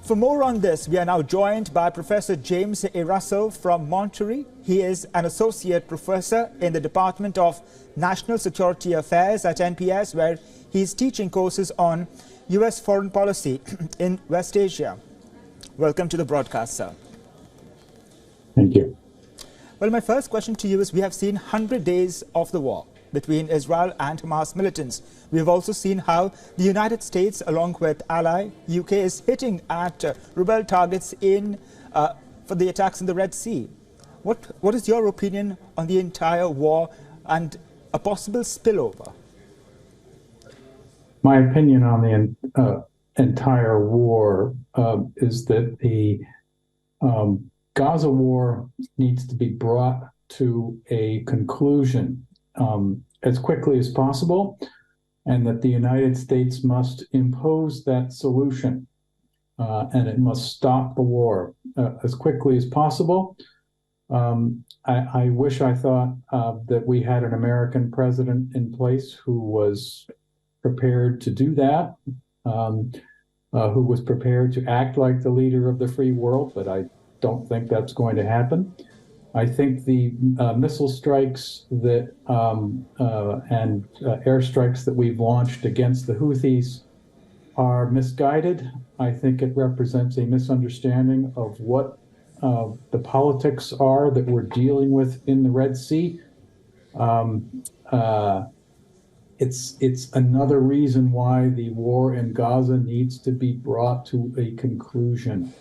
For more on this, we are now joined by Professor James A. Russell from Monterey. He is an associate professor in the Department of National Security Affairs at NPS, where he is teaching courses on U.S. foreign policy in West Asia. Welcome to the broadcast, sir. Thank you. Well, my first question to you is, we have seen 100 days of the war between Israel and Hamas militants. We have also seen how the United States, along with ally UK, is hitting at rebel targets for the attacks in the Red Sea. What is your opinion on the entire war and a possible spillover? My opinion on the entire war is that the Gaza war needs to be brought to a conclusion as quickly as possible, and that the United States must impose that solution, and it must stop the war as quickly as possible. I wish I thought that we had an American president in place who was prepared to do that, who was prepared to act like the leader of the free world, but I don't think that's going to happen. I think the missile strikes that and airstrikes that we've launched against the Houthis are misguided. I think it represents a misunderstanding of what the politics are that we're dealing with in the Red Sea. It's another reason why the war in Gaza needs to be brought to a conclusion.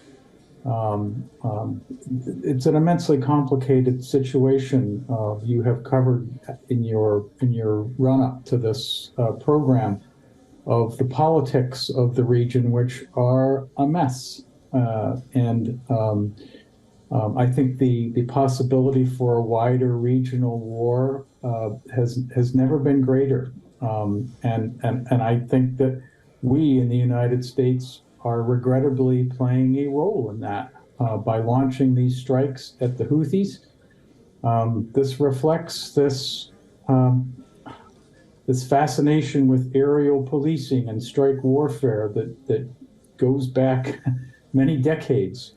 It's an immensely complicated situation. You have covered in your run-up to this program of the politics of the region, which are a mess. I think the possibility for a wider regional war has never been greater. And I think that we in the United States are regrettably playing a role in that by launching these strikes at the Houthis. This reflects this fascination with aerial policing and strike warfare that goes back many decades,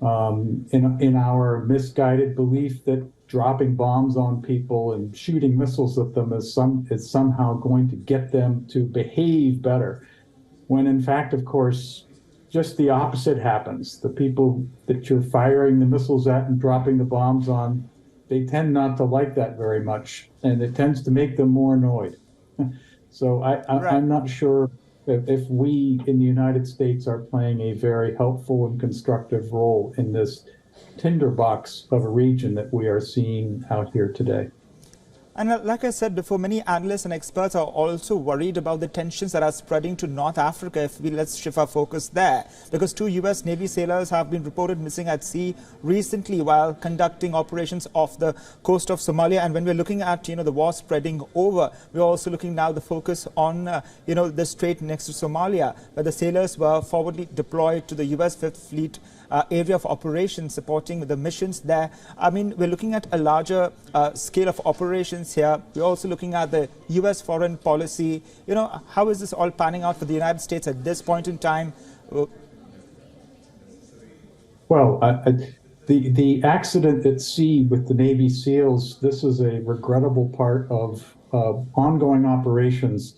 in our misguided belief that dropping bombs on people and shooting missiles at them is somehow going to get them to behave better, when in fact, of course, just the opposite happens. The people that you're firing the missiles at and dropping the bombs on, they tend not to like that very much, and it tends to make them more annoyed. So I'm not sure if we in the United States are playing a very helpful and constructive role in this tinderbox of a region that we are seeing out here today. And like I said before, many analysts and experts are also worried about the tensions that are spreading to North Africa. Let's shift our focus there, because 2 U.S. Navy sailors have been reported missing at sea recently while conducting operations off the coast of Somalia. And when we're looking at, the war spreading over, we're also looking now the focus on, the strait next to Somalia, where the sailors were forwardly deployed to the U.S. Fifth Fleet area of operations, supporting the missions there. I mean, we're looking at a larger scale of operations here. We're also looking at the U.S. foreign policy. How is this all panning out for the United States at this point in time? Well, the accident at sea with the Navy SEALs, this is a regrettable part of ongoing operations.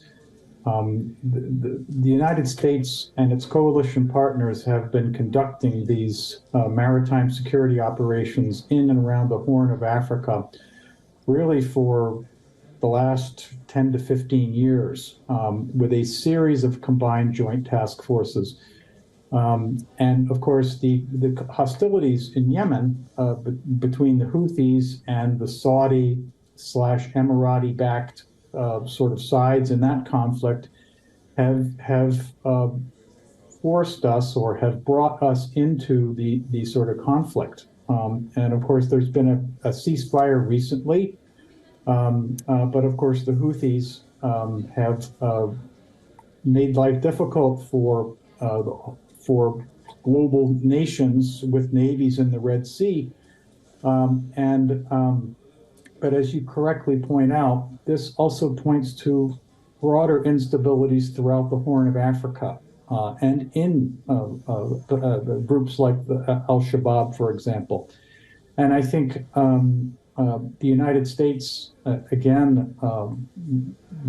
The United States and its coalition partners have been conducting these maritime security operations in and around the Horn of Africa really for the last 10 to 15 years, with a series of combined joint task forces. And of course, the hostilities in Yemen between the Houthis and the Saudi/Emirati-backed sort of sides in that conflict have forced us, or have brought us into the sort of conflict. And of course, there's been a ceasefire recently, but of course the Houthis have made life difficult for global nations with navies in the Red Sea. But as you correctly point out, this also points to broader instabilities throughout the Horn of Africa. and in the groups like the Al-Shabaab, for example. And I think the United States, again,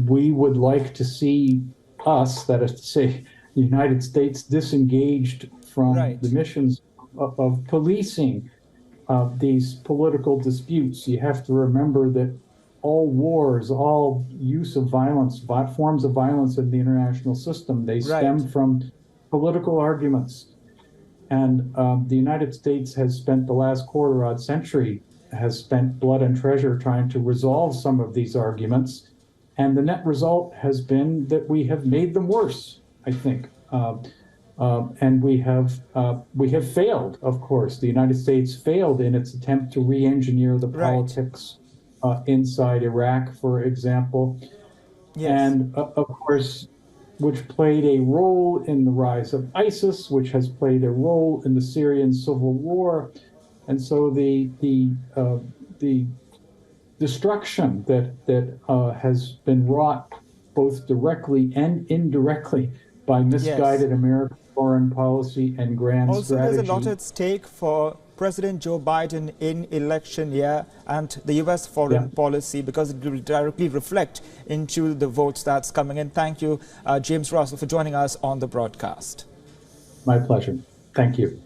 we would like to see us, that is to say, the United States, disengaged from the missions of policing these political disputes. You have to remember that all wars, all use of violence, forms of violence in the international system, they stem from political arguments. And the United States has spent the last quarter-odd century, has spent blood and treasure trying to resolve some of these arguments. And the net result has been that we have made them worse, I think. And we have failed, of course. The United States failed in its attempt to re-engineer the politics inside Iraq, for example. And of course, which played a role in the rise of ISIS, which has played a role in the Syrian civil war. And so the destruction that has been wrought both directly and indirectly by misguided American foreign policy and grand strategy. There's a lot at stake for President Joe Biden in election year and the U.S. foreign policy, because it will directly reflect into the votes that's coming in. Thank you, James Russell, for joining us on the broadcast. My pleasure. Thank you.